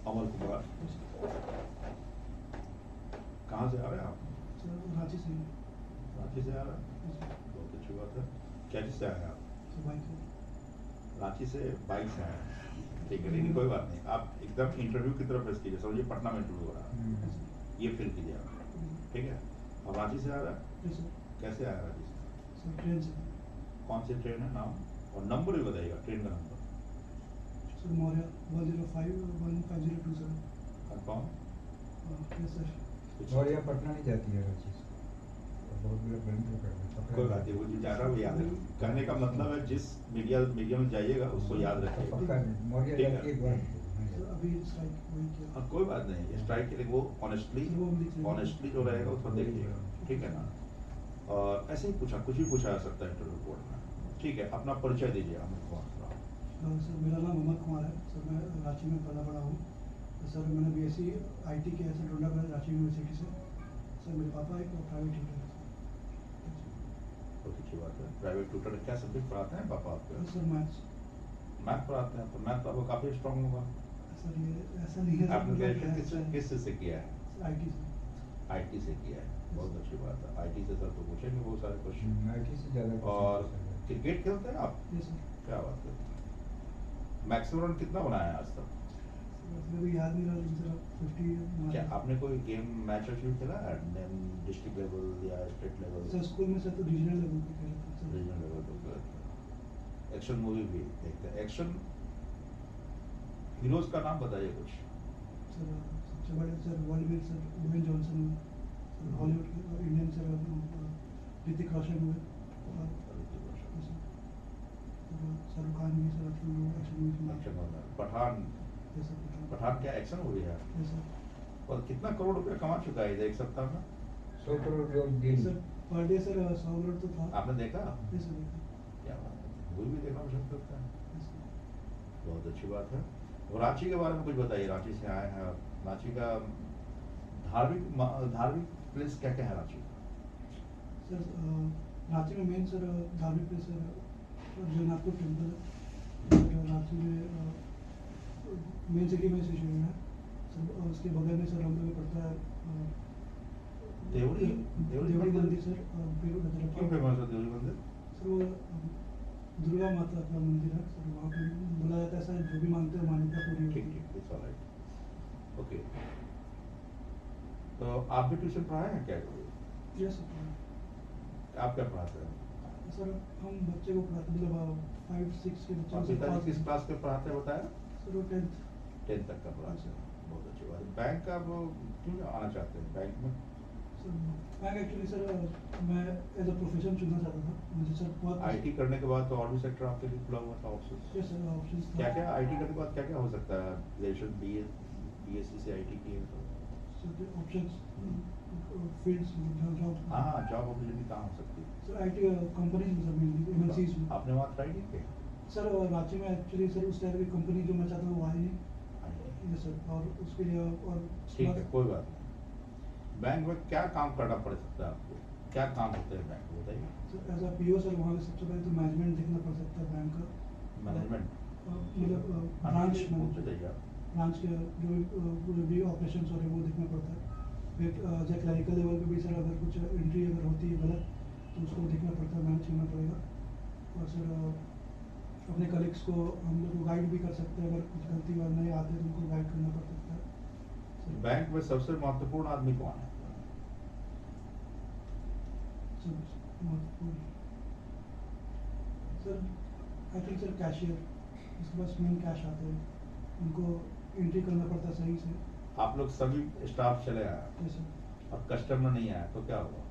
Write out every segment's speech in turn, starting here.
अमल कुमार, कहाँ से आ रहे हैं आप? रांची से। रांची से आ रहे हैं, बहुत अच्छी बात है। क्या चीज़ से आए हैं आप? बाइक से। रांची से बाइक से आए हैं, ठीक है, लेकिन कोई बात नहीं, आप एकदम इंटरव्यू की तरफ फेस कीजिए, समझिए पटना में इंटरव्यू हो रहा है, ये फील कीजिए आप, ठीक है। अब रांची से आ रहा है, कैसे आया रांची से? सर ट्रेन से। कौन सी ट्रेन है, नाम और नंबर भी बताइएगा, ट्रेन का number. Sir Maurya 105-15027। Confirm? Yes sir. Maurya Patna नहीं जाती है रांची से, बहुत कोई बात नहीं, वो जो जा रहा है वो याद है, कहने का मतलब है जिस मीडिया में जाइएगा उसको याद रखिएगा, मौर्य ठीक जाती है। है। अभी स्ट्राइक वही किया। हाँ कोई बात नहीं, स्ट्राइक के लिए वो ऑनेस्टली जो रहेगा उसको देखिएगा, ठीक है ना। और ऐसे ही पूछा, कुछ भी पूछा जा सकता है इंटरव्यू बोर्ड में, ठीक है। अपना परिचय दीजिए अमित कुमार। सर मेरा नाम अमर कुमार है सर, मैं रांची में पला बड़ा हूँ सर। मैंने BSc IT किया है सर डोंडा रांची यूनिवर्सिटी से सर। मेरे पापा एक प्राइवेट ट्यूटर है बहुत अच्छी बात है, प्राइवेट ट्यूटर। क्या सब्जेक्ट पढ़ाते हैं पापा आपके? सर। मैथ पढ़ाते हैं, तो मैथ तो आपको काफ़ी स्ट्रॉन्ग होगा सर। ये ऐसा नहीं है। आपने ग्रेजुएशन किस चीज़ से किया है? IT से। IT से किया है, बहुत अच्छी बात है। IT से सर तो पूछेंगे बहुत सारे क्वेश्चन। IT से ज़्यादा। और क्रिकेट खेलते हैं आप? Yes sir. क्या बात है, मैक्सिमम रन कितना बनाया है आज तक? मुझे भी याद नहीं रहा लेकिन सर 50। क्या आपने कोई गेम मैच भी खेला है, डिस्ट्रिक्ट लेवल या स्टेट लेवल? सर स्कूल में सर तो रीजनल लेवल पे खेला था सर। रीजनल लेवल पे खेला था। एक्शन मूवी भी देखते हैं, एक्शन हीरोज का नाम बताइए कुछ। सर सबसे बड़े सर वर्ल्ड में सर ड्वेन जॉनसन हुए, हॉलीवुड के और इंडियन सर ऋतिक रोशन हुए, और शाहरुख खान भी सर एक्शन मूवी में। एक्शन पठान। पठान क्या एक्शन मूवी है? और कितना करोड़ रुपया कमा चुका है एक सप्ताह में? 100 crore daily sir per day sir 100 crore तो था। आपने देखा? यस सर देखा। क्या बात है, मूवी भी देखना पसंद करता है, बहुत अच्छी बात है। और रांची के बारे में कुछ बताइए, रांची से आए हैं, रांची का धार्मिक प्लेस क्या क्या है रांची? सर रांची में मेन सर धार्मिक प्लेस सर जगन्नाथपुर टेम्पल है रांची में, मेन सिटी में सिचुएटेड है सर। उसके बगल में सर हम लोग पड़ता है देवड़ी मंदिर सर। क्यों फेमस है देवड़ी मंदिर? सर वो दुर्गा माता का मंदिर है सर, वहाँ पे बोला जाता है सर जो भी मांगते हैं मान्यता पूरी होती है। ठीक, इट्स ऑलराइट, ओके। तो आप भी ट्यूशन पढ़ाए हैं क्या? Yes sir. आप क्या पढ़ाते हैं? सर हम बच्चे को पढ़ाते मतलब 5-6 के बच्चों और पिताजी किस क्लास के पढ़ाते हैं बताया? सर वो 10th तक का पढ़ाते हैं, बहुत अच्छी बात है। बैंक का वो क्यों आना चाहते हैं बैंक में? सर बैंक एक्चुअली सर मैं एज अ प्रोफेशन चुनना चाहता था, मुझे सर बहुत IT करने के बाद तो और भी सेक्टर आपके लिए खुला हुआ था ऑप्शन? यस सर ऑप्शंस क्या क्या IT करने के बाद क्या क्या हो सकता है? ग्रेजुएशन BSc से IT किए तो ऑप्शंस फील्ड्स जॉब। हाँ, जॉब अपॉर्चुनिटी कहाँ हो सकती है? सर IT कंपनीज में सर मेनली MNCs में। आपने वहाँ ट्राई नहीं किया? सर रांची में एक्चुअली सर उस टाइप की कंपनी जो मैं चाहता हूँ वो आई नहीं। यस सर, और उसके लिए और ठीक है, कोई बात नहीं। बैंक में क्या काम करना पड़ सकता है आपको, क्या काम होते हैं बैंक में बताइए? Sir as a PO sir वहाँ पे सबसे पहले तो मैनेजमेंट देखना पड़ सकता है बैंक का। मैनेजमेंट मतलब ब्रांच के जो भी ऑपरेशन हो रहे हैं वो देखना पड़ता है। फिर जो क्लरिकल लेवल पे भी सर अगर कुछ एंट्री अगर होती है गलत तो उसको देखना पड़ता है, मैनेज करना पड़ेगा। और सर अपने कलीग्स को हम लोग को गाइड भी कर सकते हैं, अगर कुछ गलती अगर नहीं आते तो उनको गाइड करना पड़ सकता है। बैंक में सबसे महत्वपूर्ण आदमी कौन है? Sir I think sir cashier, इसके पास मेन कैश आते हैं, उनको एंट्री करना पड़ता है सही से। आप लोग सभी स्टाफ चले आए यस सर। और कस्टमर नहीं आया तो क्या हुआ?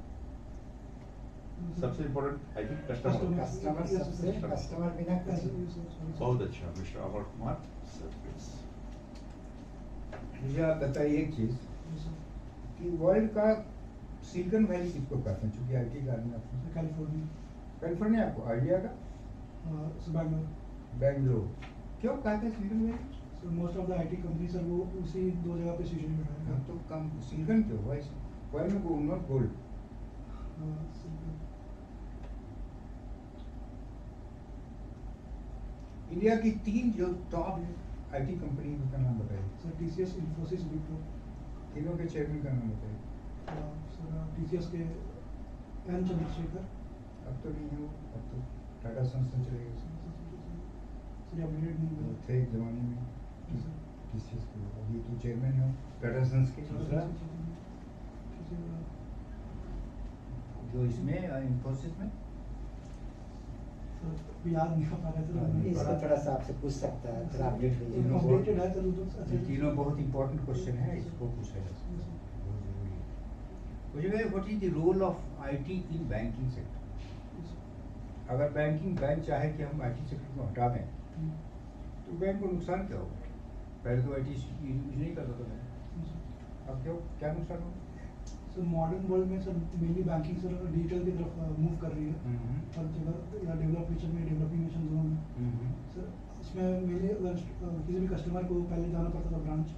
सबसे important I think customer. Customer बिना बहुत अच्छा मिस्टर अमर कुमार। मुझे आप बताइए एक चीज कि वर्ल्ड का सिलिकॉन वैली किसको कहते हैं? चूंकि IT का आदमी आपको कैलिफोर्निया आपको आइडिया का बेंगलोर क्यों कहते हैं Silicon Valley? So most of the IT company sir वो उसी दो जगह पे सिचुएटेड है। तो कम सिलिकॉन क्यों? Why not gold? इंडिया की 3 जो टॉप आईटी कंपनी का नाम बताइए। Sir TCS, Infosys, Wipro. तीनों के चेयरमैन का नाम बताइए। सर TCS के एन चंद्रशेखर। अब तो नहीं हो, अब तो टाटा सन्स में चले गए। सर अपडेटेड नहीं वो हुआ। थे एक जमाने में सर टीसीएस के, अभी तो चेयरमैन हो टाटा सन्स के। दूसरा जो इसमें इन्फोसिस में याद नहीं हो पा रहा है इसको थोड़ा सा आपसे पूछ सकता है, थोड़ा अपडेट कीजिए। तीनों अपडेटेड है सर ये तीनों बहुत इंपॉर्टेंट क्वेश्चन है, इसको पूछा जा सकता है, बहुत जरूरी है। मुझे what is the role of IT in banking sector? अगर बैंक चाहे कि हम आईटी सेक्टर को हटा दें तो बैंक को नुकसान क्या होगा? पहले तो आईटी यूज नहीं करता था बैंक, अब क्या नुकसान होगा? सर मॉडर्न वर्ल्ड में sir mainly banking sir digital की तरफ मूव कर रही है हर जगह, या डेवलप नेशन में, डेवलपिंग नेशन दोनों में। सर इसमें मेनली अगर किसी भी कस्टमर को पहले जाना पड़ता था ब्रांच,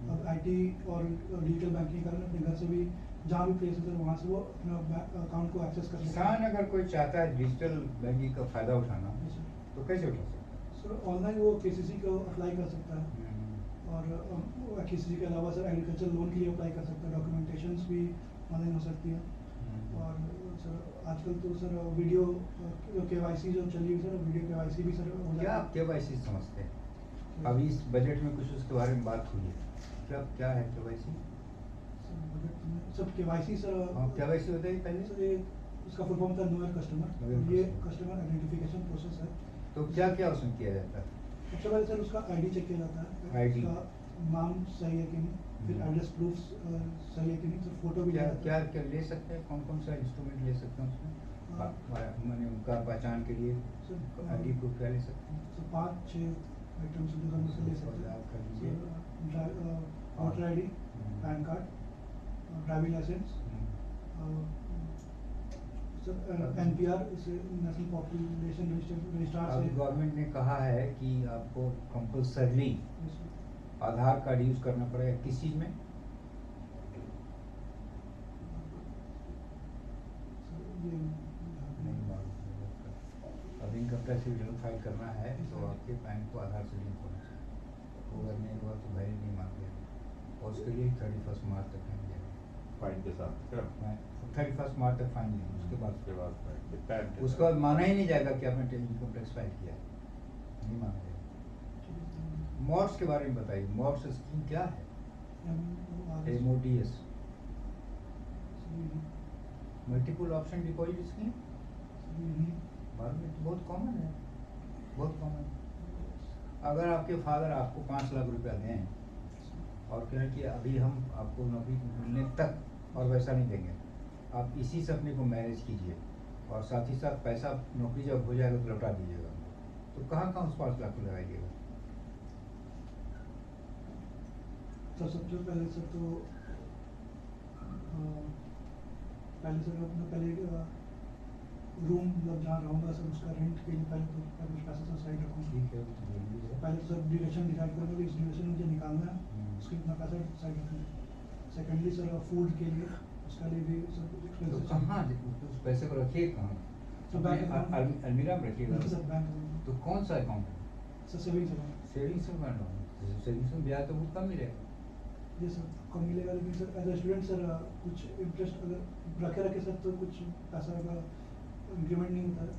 अब आईटी और डिजिटल बैंकिंग के कारण अपने घर से भी जहाँ भी प्लेस है सर वहाँ से वो अपना अकाउंट को एक्सेस कर सकते किसान अगर कोई चाहता है डिजिटल बैंकिंग का फायदा उठाना हैं। सर तो कैसे उठा सकता है? सर ऑनलाइन वो KCC को अप्लाई कर सकता है, और KCC के अलावा सर एग्रीकल्चर लोन के लिए अप्लाई कर सकता है, डॉक्यूमेंटेशंस भी ऑनलाइन हो सकती है। और सर आजकल तो सर वीडियो KYC जो चली है सर, वीडियो KYC भी सर हो क्या आप केवाईसी समझते हैं? अभी इस बजट में कुछ उसके बारे में बात हुई है, क्या है केवाईसी? सब KYC सर केवाईसी होता है पहले सर ये उसका फुल फॉर्म था know your Know customer, your ये customer। कस्टमर आइडेंटिफिकेशन प्रोसेस है। तो क्या क्या उसमें किया जाता है? सबसे पहले सर उसका ID चेक किया जाता है, ID। उसका नाम सही है कि नहीं, फिर एड्रेस प्रूफ सही है कि नहीं, सर फोटो भी क्या लिया जाता क्या है। क्या ले सकते हैं? कौन कौन सा इंस्ट्रूमेंट ले सकते हैं उसमें? मैंने उनका पहचान के लिए सर आईडी प्रूफ क्या ले सकते हैं? सर 5-6 आइटम्स जो हम उससे ले सकते आप कर लीजिए। हैं। Voter ID, PAN card, driving licence, sir NPR इसे नेशनल पॉपुलेशन रजिस्ट्रार अब से। गवर्नमेंट ने कहा है कि आपको compulsorily Yes, sir। Aadhaar card use करना पड़ेगा, किस चीज में? सर ये नहीं मालूम। अब इनकम टैक्स रिटर्न फाइल करना है तो आपके पैन को आधार से लिंक होना चाहिए, वो करने के बाद तो भाई नहीं मांगे और उसके लिए 31 मार्च तक फाइन देंगे। फाइन के साथ क्या? 31 मार्च तक फाइन देंगे, उसके बाद पैन के उसके बाद माना ही नहीं जाएगा कि आपने इनकम टैक्स फाइल किया है, नहीं माना जाएगा। मॉड्स के बारे में बताइए, मॉड्स स्कीम क्या है? MODS multiple option deposit scheme, Bharat में तो बहुत कॉमन है, बहुत कॉमन। अगर आपके फादर आपको 5 लाख रुपया दें और कहें कि अभी हम आपको नौकरी मिलने तक और वैसा नहीं देंगे, आप इसी से अपने को मैनेज कीजिए और साथ ही साथ पैसा नौकरी जब हो जाएगा तो लौटा दीजिएगा, तो कहाँ कहाँ उस 5 लाख को लगाइएगा? सर सबसे पहले सर तो पहले सर अपना पहले रूम मतलब जहाँ रहूँगा सर उसका रेंट के लिए पहले तो कुछ पैसा सर साइड रखूँगा। ठीक है, तो जरूरी है। पहले तो सर ड्यूरेशन डिसाइड करूँगा कि इस ड्यूरेशन मुझे निकालना है, उसके इतना पैसा साइड रखूँगा। सेकेंडली सर फूड के लिए उसका लिए भी सर कुछ तो एक्सपेंसेस कहाँ उस पैसे को रखिए कहाँ? तो बैंक अकाउंट अलमीरा में रखिएगा। सर बैंक अकाउंट तो कौन सा अकाउंट है? Sir savings account. सेविंग्स में अकाउंट, सेविंग्स में ब्याज तो बहुत कम मिलेगा। जी सर कम मिलेगा, लेकिन sir as a student sir कुछ इंटरेस्ट अगर रखे सर तो कुछ पैसा का इंक्रीमेंट नहीं होता है।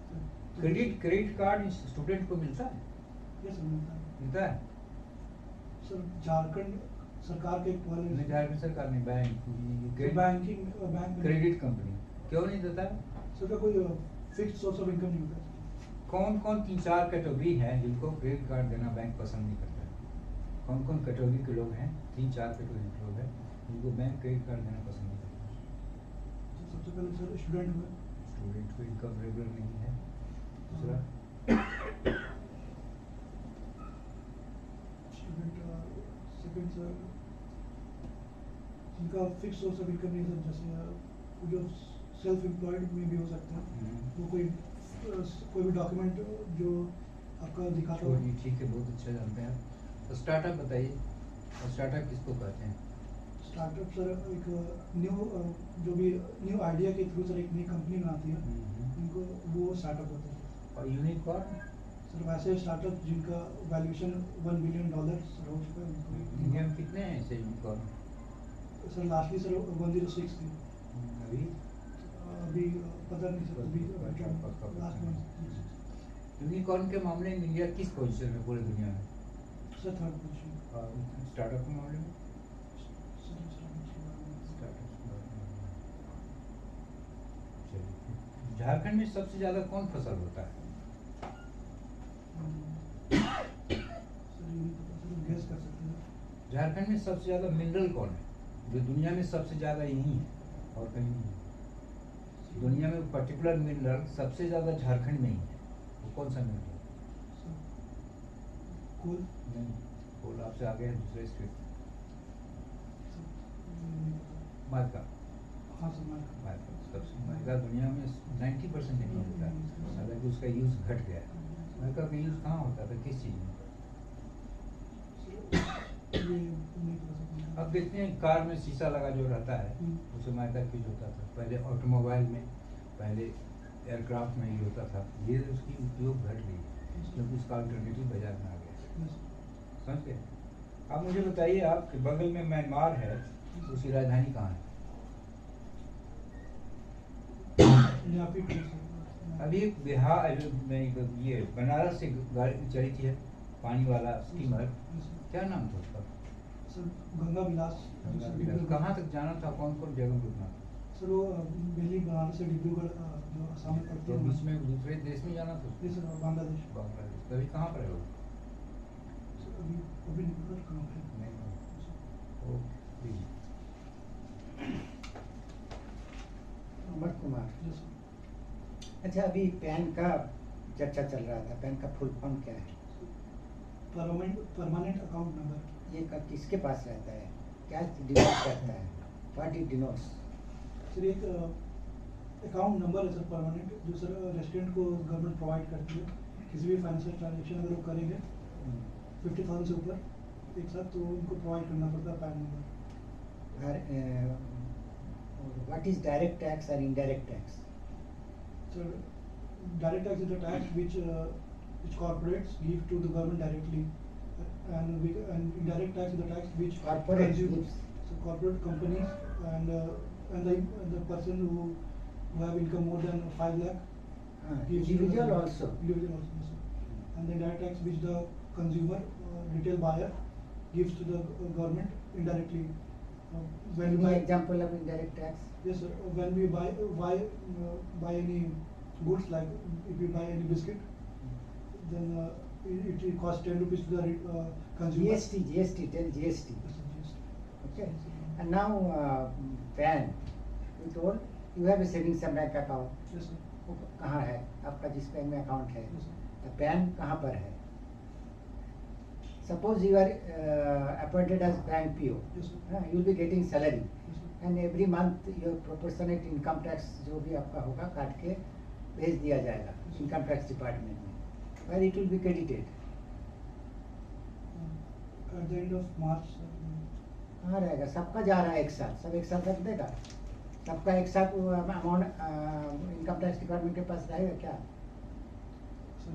क्रेडिट कार्ड स्टूडेंट को मिलता है? ये सर मिलता है? सर झारखंड सरकार के एक वाले नहीं, झारखंड सरकार ने बैंक बैंक क्रेडिट कंपनी क्यों नहीं देता है? सर का कोई फिक्स्ड सोर्स ऑफ इनकम नहीं होता है। कौन कौन 3-4 कैटेगरी हैं जिनको क्रेडिट कार्ड देना बैंक पसंद नहीं करता है? कौन कौन कैटेगरी के लोग हैं? 3-4 कैटेगरी के लोग हैं जिनको बैंक क्रेडिट कार्ड देना पसंद नहीं करता। तो सबसे पहले सर स्टूडेंट हुए, स्टूडेंट को इनकम रेगुलर नहीं है। दूसरा स्टूडेंट, सेकंड सर जिनका फिक्स सोर्स ऑफ इनकम नहीं है सर, जैसे जो सेल्फ एम्प्लॉयड में भी हो सकते हैं, वो कोई भी डॉक्यूमेंट जो आपका दिखाता हो। छोड़िए, ठीक है, बहुत अच्छा जानते हैं। तो स्टार्टअप बताइए, और स्टार्टअप किसको कहते हैं? स्टार्टअप सर एक जो भी न्यू आइडिया के थ्रू सर एक नई कंपनी बनाती है, इनको वो स्टार्टअप होता है। और यूनिकॉर्न? सर वैसे स्टार्टअप जिनका वैल्यूएशन $1 बिलियन हो चुका है उनको इंडिया में कितने हैं ऐसे यूनिकॉर्न? सर लास्टली सर 106 थी अभी अभी पता नहीं सर अभी लास्ट मंथ यूनिकॉर्न के मामले में इंडिया किस पोजीशन में पूरी दुनिया में? सर थर्ड पोजीशन और स्टार्टअप के मामले में? चलिए। झारखंड में सबसे ज्यादा कौन फसल होता है? गेस कर सकते हैं झारखंड में सबसे ज्यादा मिनरल कौन है जो दुनिया में सबसे ज्यादा यही है और कहीं नहीं है? दुनिया में पर्टिकुलर मिनरल सबसे ज्यादा झारखंड में ही है, वो कौन सा मिनरल? कोल नहीं, कोल आपसे आगे है दूसरे स्टेट। मार्का। हाँ सर मार्का मार्का सबसे मार्का दुनिया में 90% नहीं होता है, हालांकि उसका यूज घट गया है। मार्का का यूज कहाँ होता था, किस चीज में? अब देखते हैं कार में शीशा लगा जो रहता है उसे माइका यूज होता था पहले, ऑटोमोबाइल में पहले, एयरक्राफ्ट में यूज होता था। ये उसकी उपयोग घट गई क्योंकि उसका अल्टरनेटिव बाजार में आ गया। समझ गए? आप मुझे बताइए, आपके बगल में म्यांमार है, उसकी राजधानी कहाँ है? अभी बिहार में ये बनारस से गाड़ी चली थी पानी वाला स्टीमर, क्या नाम था उसका? सर गंगा विलास। कहाँ तक जाना था, कौन कौन जगह रुकना था? सर वो दिल्ली बनारस से डिब्रूगढ़ जो असम में पड़ती तो है बीच में दूसरे देश में जाना था? जी सर बांग्लादेश। बांग्लादेश। तो अभी कहाँ पर है वो? सर अभी अभी नहीं पता कहाँ पे है। नहीं। ओके। अमर कुमार, जी सर अच्छा अभी पैन का चर्चा चल रहा था, पैन का फुल फॉर्म क्या है? Permanent account number. ये किसके पास रहता है, क्या डिनोट करता है, व्हाट इट डिनोट्स? सर एक अकाउंट नंबर है सर परमानेंट, जो सर रेस्टोरेंट को गवर्नमेंट प्रोवाइड करती है। किसी भी फाइनेंशियल ट्रांजेक्शन अगर वो करेंगे 50,000 से ऊपर एक साथ, तो उनको प्रोवाइड करना पड़ता है PAN number. What is direct tax और indirect tax? So direct tax is the tax which corporates give to the government directly, and indirect tax is the tax which Corporate consumers, gives. so corporate companies and the person who have income more than 5 lakh gives to individual the, also. individual also, yes, sir. And the indirect tax which the consumer retail buyer gives to the government indirectly. When you Any buy example of indirect tax? Yes, sir. When we buy any goods, like if we buy any biscuit, then it costs 10 rupees to the consumer. GST, tell GST. Yes, sir, GST. Okay. And now PAN, you told you have a savings and bank account. Yes, sir. वो कहाँ है आपका, जिस bank में account है? Yes, sir. Pan कहाँ पर है? Suppose you are appointed as bank PO, Yes, sir. you will be getting salary, Yes, sir. and every month your proportionate income tax जो भी आपका होगा काट के भेज दिया जाएगा इनकम टैक्स डिपार्टमेंट में, where it will be credited. At the end of March, sir. कहाँ रहेगा? सबका जा रहा है एक साथ, सब एक साथ रख देगा, सबका एक साथ अमाउंट इनकम टैक्स डिपार्टमेंट के पास रहेगा क्या? So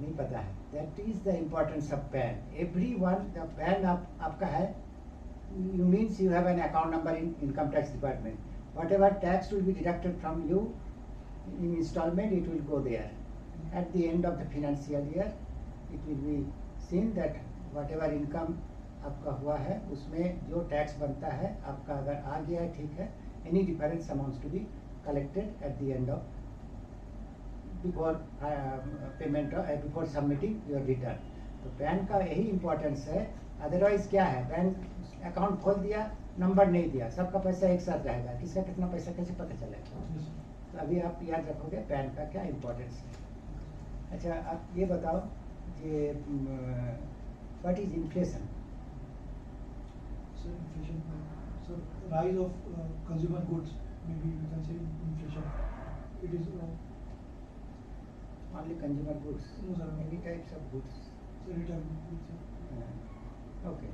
नहीं पता है. That is the importance of PAN. Everyone, the PAN आपका है, you means you have an account number in income tax department. Whatever tax will be deducted from you in installment, it will go there. At the end of the financial year, it will be seen that whatever income आपका हुआ है उसमें जो tax बनता है आपका अगर आ गया है ठीक है, any difference amounts to be collected at the end of before payment before submitting your return. तो पैन का यही इम्पोर्टेंस है. अदरवाइज क्या है, बैंक अकाउंट खोल दिया, नंबर नहीं दिया, सबका पैसा एक साथ रहेगा, किसका कितना पैसा कैसे पता चलेगा? Yes, sir. तो अभी आप याद रखोगे पैन का क्या इम्पोर्टेंस है. अच्छा आप ये बताओ कि what is inflation? Sir, inflation. So rise of consumer goods, maybe we can say inflation. It is Only consumer goods? No, sir. Many types of goods. every time. It's, Okay.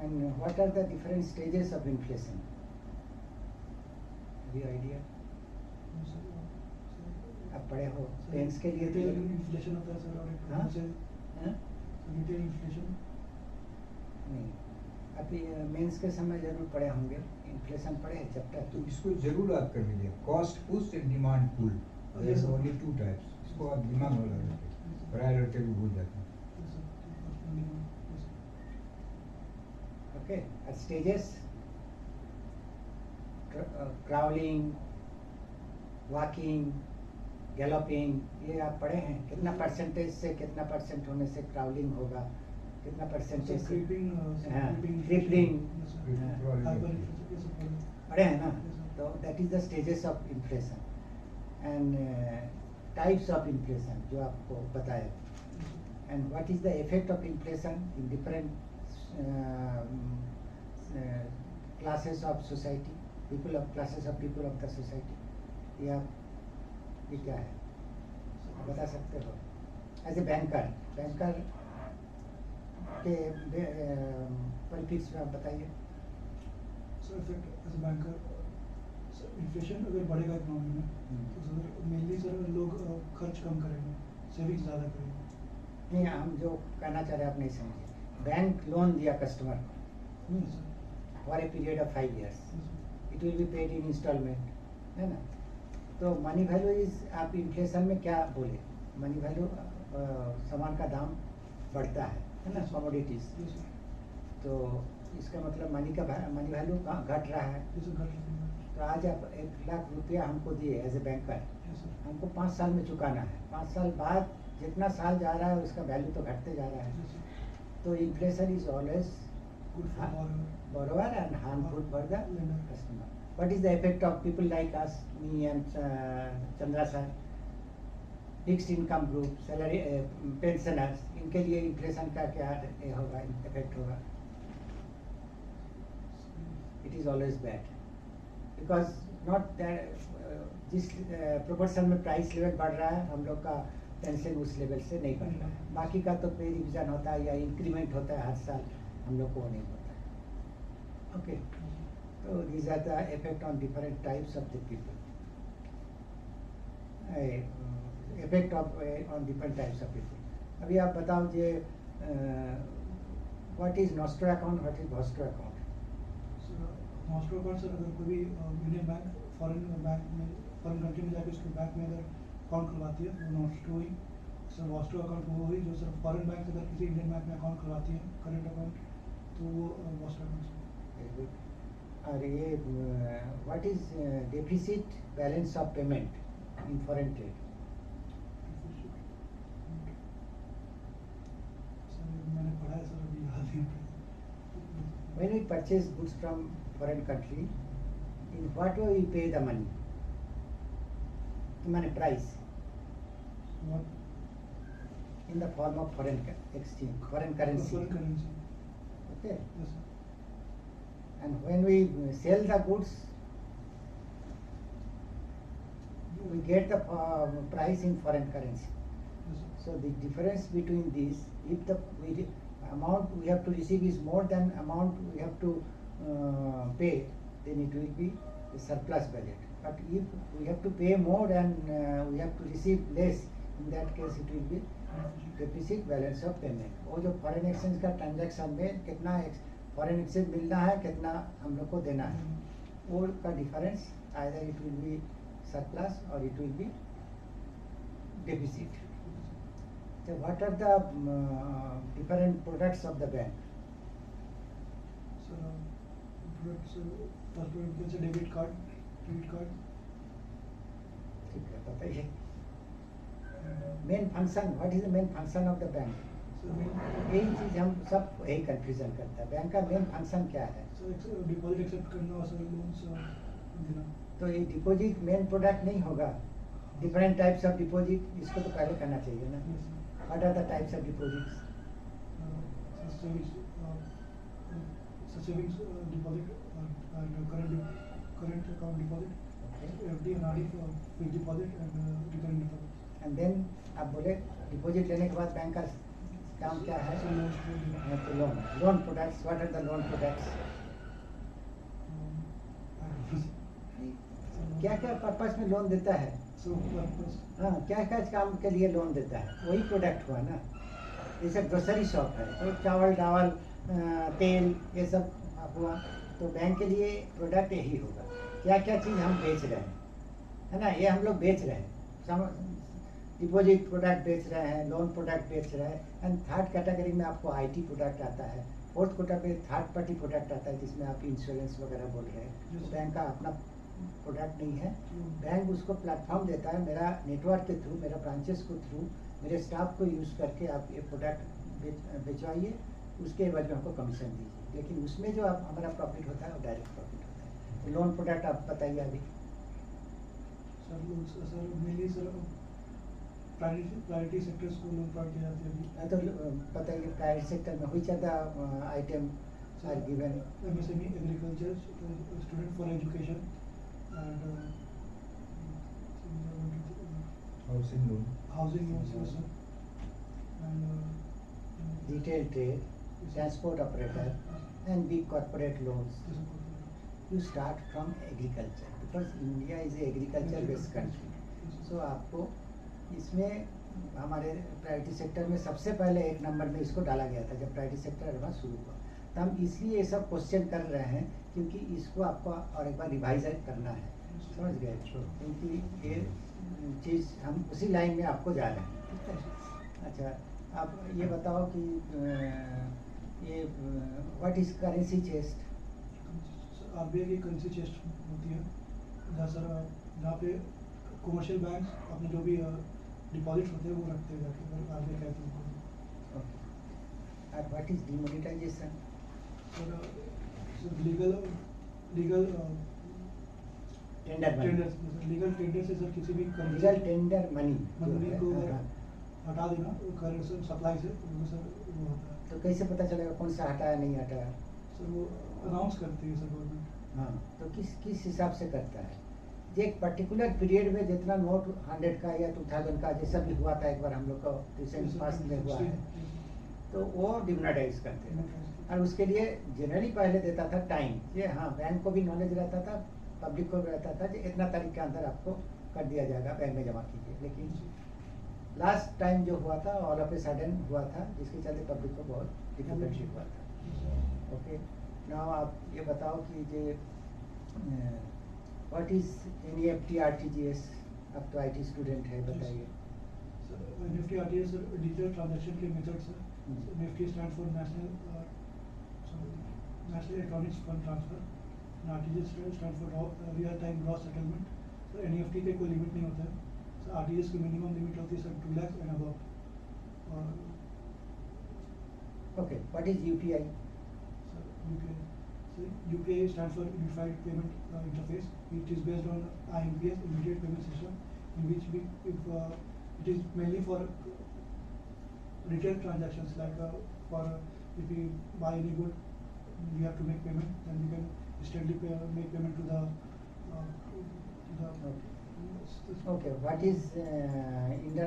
And what are the different stages of inflation? Have you idea? no, sir. अब पढ़े हो pens के लिए तो inflation होता है sir, और एक हाँ? से हाँ? Retail inflation. नहीं, अभी मेंस के समय जरूर पढ़े होंगे, इन्फ्लेशन पढ़े हैं चैप्टर। तो इसको जरूर आप कर लीजिए, cost push and demand pull, Yes, sir. Only 2 types, इसको आप दिमाग में लगा रखें, पढ़ाई लड़के भी भूल जाते हैं। Okay, stages, crawling, walking, galloping, ये आप पढ़े हैं? कितना परसेंटेज से कितना परसेंट होने से क्राउलिंग होगा, कितना परसेंटेज से क्रीपिंग, हाँ, क्रीपिंग पढ़े हैं ना? तो that is the stages of inflation and types of inflation जो आपको बताया, and what is the effect of inflation in different classes of society, people of classes of people of the society. ये क्या है आप बता सकते हो? एज ए बैंकर के पॉलिटिक्स में आप बताइए। So effect as a banker, inflation अगर बढ़ेगा इकोनॉमी में तो सर मेनली सर लोग खर्च कम करेंगे, सेविंग्स ज़्यादा करेंगे। नहीं, हम जो कहना चाह रहे हैं आप नहीं समझे। बैंक लोन दिया कस्टमर को नहीं sir, for a period of 5 years, it will be paid in instalment, है ना? तो मनी वैल्यू इज, आप इन्फ्लेशन में क्या बोले, मनी वैल्यू सामान का दाम बढ़ता है ना, कमोडिटीज। तो इसका मतलब मनी वैल्यू घट रहा है। तो आज आप 1 लाख रुपया हमको दिए एज ए बैंकर, हमको 5 साल में चुकाना है। 5 साल बाद जितना साल जा रहा है उसका वैल्यू तो घटते जा रहा है। तो inflation is always borrower and harmful for the customer. What is the effect of people like us, me and Chandra sir, fixed income group, salary pensioners, इनके लिए इन्फ्लेशन का क्या होगा, इफेक्ट होगा? It is always bad because not that जिस proportion में price level बढ़ रहा है हम लोग का पेंशन उस लेवल से नहीं बढ़ रहा है। बाकी का तो पे रिविजन होता है या इंक्रीमेंट होता है हर साल, हम लोग को नहीं होता है। ओके, तो these are the effect on different types of the people, effect of on different types of people. अभी आप बताओ जे what is nostro account, what is vostro account? Nostro account sir, अगर कोई भी इंडियन बैंक फॉरेन बैंक में, foreign country में जाके उसके बैंक में अगर अकाउंट खुलवाती है वो नॉस्ट्रो ही सर। वॉस्ट्रो अकाउंट वो हुई जो सर फॉरेन बैंक से अगर किसी इंडियन बैंक में अकाउंट खुलवाती है करेंट अकाउंट, तो वो वॉस्ट्रो अकाउंट। और ये what is deficit balance of payment in foreign trade? मैंने पढ़ा है सर, अभी याद नहीं। When we purchase goods from foreign country, in what way we pay the money? माने price in the form of foreign exchange, foreign currency. Okay. Yes, sir. And when we sell the goods, we get the price in foreign currency. Yes, sir. So the difference between these, if the amount we have to receive is more than amount we have to pay, then it will be a surplus budget. But if we have to pay more and we have to receive less, in that case it will be deficit balance of payment. वो जो foreign exchange का transaction में कितना foreign exchange मिलना है, कितना हम लोग को देना है, वो का difference either it will be surplus or it will be deficit. So what are the different products of the bank? So, products, first product is a debit card, credit card. ठीक है, बताइए। Main function, what is the main function of the bank? So, यही चीज हम सब यही confusion करता है। बैंक का मेन फंक्शन क्या है? डिपॉजिट एक्सेप्ट करना और सर लोन्स देना। तो ये डिपॉजिट मेन प्रोडक्ट नहीं होगा। डिफरेंट टाइप्स ऑफ डिपॉजिट, इसको तो पहले करना चाहिए ना। What are the types of deposits? Savings deposit and current account deposit, FD and RD for fixed deposit and recurring deposit. And then आप बोले डिपॉजिट लेने के बाद बैंक का काम क्या है? Loan products. What are the loan products? क्या क्या पर्पस में लोन देता है? So purpose. हाँ, क्या क्या काम के लिए लोन देता है, वही प्रोडक्ट हुआ ना। जैसे ग्रोसरी शॉप है तो चावल चावल तेल ये सब हुआ, तो बैंक के लिए प्रोडक्ट यही होगा। क्या क्या चीज़ हम बेच रहे हैं, है ना, ये हम लोग बेच रहे हैं। डिपॉजिट प्रोडक्ट बेच रहे हैं, लोन प्रोडक्ट बेच रहे हैं। एंड थर्ड कैटेगरी में आपको आईटी प्रोडक्ट आता है। फोर्थ कैटेगरी में थर्ड पार्टी प्रोडक्ट आता है, जिसमें आप इंश्योरेंस वगैरह बोल रहे हैं। तो बैंक का अपना प्रोडक्ट नहीं है, बैंक उसको प्लेटफॉर्म देता है, मेरा नेटवर्क के थ्रू, मेरा ब्रांचेस को थ्रू, मेरे स्टाफ को यूज़ करके आप ये प्रोडक्ट बेचवाइए, उसके एवज में हमको कमीशन दीजिए। लेकिन उसमें जो आप हमारा प्रॉफिट होता है वो डायरेक्ट प्रॉफिट होता है। तो लोन प्रोडक्ट आप बताइए अभी। Sir mainly sir priority sectors को लोन प्रोवाइड किया जाती है अभी। तो बताइए प्राइवेट सेक्टर में which are the item are given? MSME, agriculture, student for education and housing loan, housing loans also and Retail trade, transport operator, and big corporate loans. You start from agriculture because India is a agriculture based country. So आपको इसमें हमारे priority sector में सबसे पहले एक number में इसको डाला गया था जब प्रायोरिटी सेक्टर एडवांस शुरू हुआ। तो हम इसलिए ये सब क्वेश्चन कर रहे हैं क्योंकि इसको आपको और एक बार रिवाइज करना है, समझ गए? क्योंकि ये चीज़ हम उसी लाइन में आपको जा रहे हैं, ठीक है? अच्छा, आप ये बताओ कि ये what is currency chest? RBI की करेंसी चेस्ट होती है जहाँ सर जहाँ पे कमर्शियल बैंक अपने जो भी डिपॉजिट होते हैं वो रखते हैं जाके, RBI कहते हैं उनको। And what is demonetization? Sir legal tender money. Tender, legal tender से सर किसी भी लीगल टेंडर मनी मंडी को हटा देना कर सप्लाई से, वो सर वो होता है। तो कैसे पता चलेगा कौन सा हटाया नहीं हटाया? सर वो अनाउंस करती है सर गवर्नमेंट। हाँ, तो किस हिसाब से करता है? जो एक पर्टिकुलर पीरियड में जितना नोट 100 का या 2000 का जैसा भी हुआ था, एक बार हम लोग को रिसेंट पास में हुआ है, तो वो डिमोनेटाइज करते हैं। और उसके लिए जनरली पहले देता था टाइम, ये हाँ बैंक को भी नॉलेज रहता था, पब्लिक को भी रहता था कि इतना तारीख के अंदर आपको कर दिया जाएगा, बैंक में जमा कीजिए। लेकिन लास्ट टाइम जो हुआ था ऑल ऑफ ए सडन हुआ था, जिसके चलते पब्लिक को बहुत डिफिकल्टी हुआ था। ओके, नाउ आप ये बताओ कि ये व्हाट इज NEFT RTGS? अब तो IT स्टूडेंट है, बताइए। Sir NEFT RTGS digital transaction के मेथड्स है। NEFT stand for national electronics fund transfer, RTGS stand for real time gross settlement. Sir NEFT के कोई लिमिट नहीं होता है सर, RTGS की मिनिमम लिमिट होती है सर 2 लाख एंड अबव। और okay, what is UPI? UPI stands for Unified Payment Interface. It is based on IMPS, Immediate Payment System, in which it is mainly for retail transactions. Like if we buy any good, we have to make payment. Then we can instantly make payment to the. Okay. What is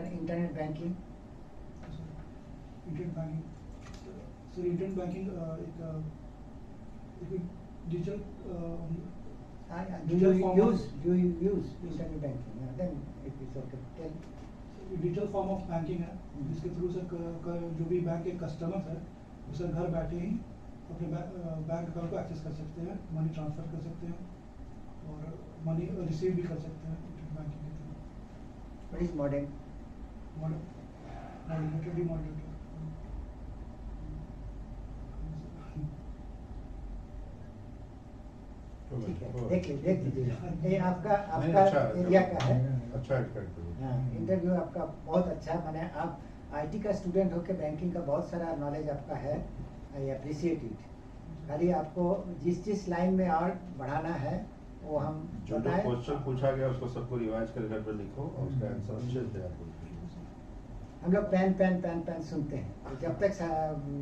internet banking? Internet banking. So internet banking digital Do you use internet banking? Then it is okay. Tell. Digital form of banking है जिसके through sir जो भी bank के customers है वो sir घर बैठे ही अपने बैंक अकाउंट को एक्सेस कर सकते हैं, मनी ट्रांसफर कर सकते हैं और मनी रिसीव भी कर सकते हैं इंटरनेट बैंकिंग के through. What is modem? Modulator demodulator. ठीक है, देख लीजिए। ये आपका एरिया का है। अच्छा करते हो। हाँ, इंटरव्यू आपका बहुत अच्छा, माने आप IT का स्टूडेंट होकर बैंकिंग का बहुत सारा नॉलेज आपका है। I appreciate it. खाली आपको जिस लाइन में और बढ़ाना है वो हम जो क्वेश्चन पूछा गया उसको सबको रिवाइज कर घर पर लिखो और उसका आंसर अच्छे से तैयार करो। हम लोग पैन सुनते हैं, तो जब तक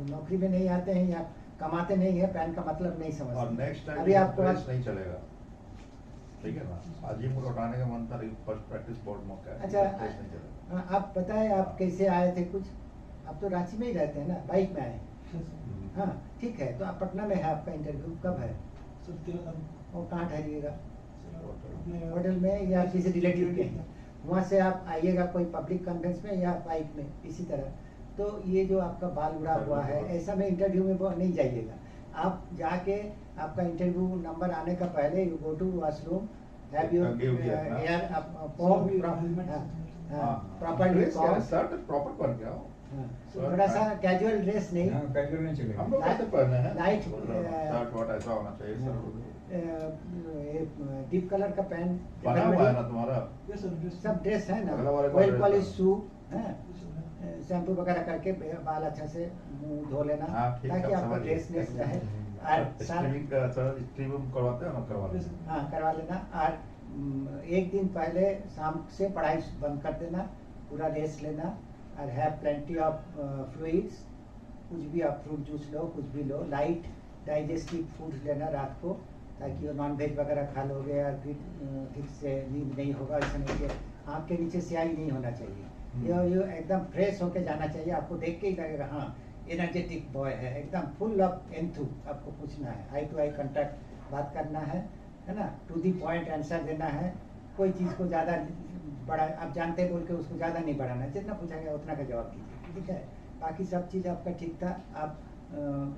नौकरी में नहीं आते हैं या कमाते नहीं है, पैन का मतलब नहीं समझते। और नेक्स्ट टाइम अभी आपको नहीं चलेगा, ठीक है ना? आज ही मुझे उठाने का मन था, फर्स्ट प्रैक्टिस बहुत मौका है। अच्छा, नहीं चलेगा। आप बताएं आप कैसे आए थे? कुछ आप तो रांची में ही रहते हैं ना, बाइक में आए? हाँ ठीक है, तो आप पटना में है, आपका इंटरव्यू कब है? सर 13 तारीख। और कहाँ ठहरिएगा? अपने होटल में या किसी रिलेटिव के? वहाँ से आप आइएगा कोई पब्लिक कन्वेंस में या बाइक में इसी तरह। तो ये जो आपका बाल उड़ा हुआ है, ऐसा में इंटरव्यू में वो नहीं जाइएगा। आप जाके आपका इंटरव्यू नंबर आने का पहले you go to washroom, have your hair properly shirt proper पहन के आओ। थोड़ा सा कैजुअल ड्रेस नहीं, हाँ, कैजुअल नहीं चलेगा। हम लोग कैसे पहने हैं? लाइट शर्ट वॉट ऐसा होना चाहिए सर। डीप कलर का पैंट बना हुआ है ना तुम्हारा? Yes, sir, dress. सब ड्रेस है ना, अगला वाले का वेल ड्रेस पॉलिश है। शू है, Yes, sir. शैम्पू वगैरह करके बाल अच्छा से मुंह धो लेना, हाँ, ठीक है, ताकि अब आपका समझ ड्रेसनेस गए। रहे। और स्ट्रीमिंग का सर स्ट्रीमिंग करवाते हैं ना, करवा Yes, लेते sir. हाँ करवा लेना। और एक दिन पहले शाम से पढ़ाई बंद कर देना, पूरा रेस्ट लेना, और हैव प्लेंटी ऑफ फ्लूइड्स, कुछ भी आप फ्रूट जूस लो, कुछ भी लो, लाइट डाइजेस्टिव फूड्स लेना रात को, ताकि वो नॉन वेज वगैरह खा लोगे और फिर ठीक से नींद नहीं होगा। ऐसा नहीं कि आँख के नीचे स्याही नहीं होना चाहिए, ये एकदम फ्रेश होके जाना चाहिए। आपको देख के ही लगेगा हाँ एनर्जेटिक बॉय है, एकदम फुल ऑफ एंथू। आपको पूछना है, आई टू आई कांटेक्ट बात करना है ना, टू दी पॉइंट आंसर देना है। कोई चीज़ को ज़्यादा बड़ा आप जानते बोल के उसको ज़्यादा नहीं बढ़ाना, जितना पूछा गया उतना का जवाब दीजिए, ठीक है। बाकी सब चीज़ आपका ठीक था, आप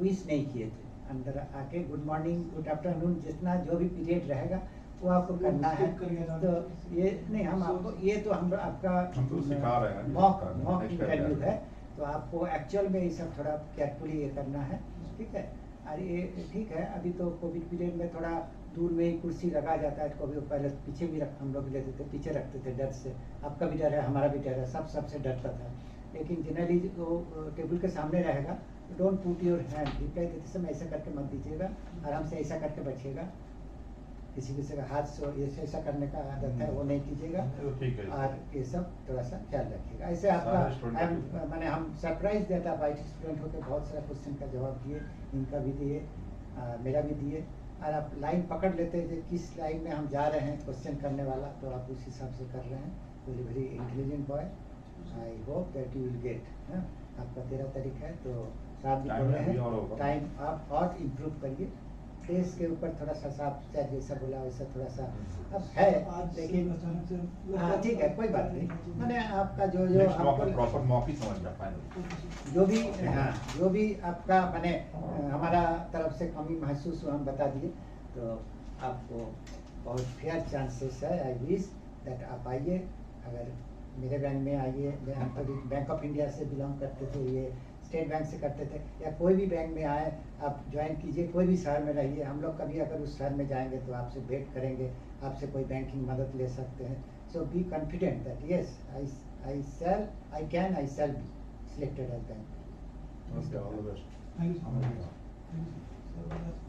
विश नहीं किए थे। अंदर आके गुड मॉर्निंग, गुड आफ्टरनून, जितना जो भी पीरियड रहेगा वो आपको करना है। skip करिए ना। तो ये नहीं, हम आपको ये तो हम आपका हम तो सिखा रहे हैं। मॉक Next इंटरव्यू step है, तो आपको एक्चुअल में ये सब थोड़ा केयरफुली ये करना है, ठीक है। और ये ठीक है, अभी तो कोविड पीरियड में थोड़ा दूर में ही कुर्सी लगा जाता है, कभी पहले पीछे भी हम लोग लेते थे, पीछे रखते थे डर से। आपका भी डर है, हमारा भी डर है, सबसे डरता था। लेकिन जनरली वो टेबल के सामने रहेगा, don't put your hand, reply देते समय ऐसा करके मत दीजिएगा, आराम से ऐसा करके बचिएगा। किसी का हाथ से ऐसा करने का आदत है वो नहीं कीजिएगा। ठीक है। और ये सब थोड़ा सा ख्याल रखिएगा। ऐसे सारे student आपका मैंने हम सरप्राइज देता है, IT स्टूडेंट होकर बहुत सारा क्वेश्चन का जवाब दिए, इनका भी दिए, मेरा भी दिए। और आप लाइन पकड़ लेते हैं कि किस लाइन में हम जा रहे हैं क्वेश्चन करने वाला, तो आप उस हिसाब से कर रहे हैं। Very intelligent boy, I hope that you will get. आपका 13 तारीख है, तो साथ भी बोल रहे हैं, टाइम आप और इम्प्रूव करिए। फेस के ऊपर थोड़ा सा साफ, चाहे जैसा बोला वैसा थोड़ा सा अब है, आज लेकिन अचानक से हाँ ठीक है, कोई बात नहीं। मैंने आपका जो नेक्स्ट मॉक आपको प्रॉपर मॉक ही समझ जा फाइनल। जो भी हाँ जो भी आपका मैंने हमारा तरफ से कमी महसूस हुआ हम बता दिए। तो आपको बहुत फेयर चांसेस है। आई विश दैट आप आइए, अगर मेरे बैंक में आइए। हम तो बैंक ऑफ इंडिया से बिलोंग करते थे, ये स्टेट बैंक से करते थे, या कोई भी बैंक में आए आप ज्वाइन कीजिए, कोई भी शहर में रहिए। हम लोग कभी अगर उस शहर में जाएंगे तो आपसे भेंट करेंगे, आपसे कोई बैंकिंग मदद ले सकते हैं। So be confident that yes I shall be selected as bank. Okay, all the best. Thank you so much. Thank you, sir.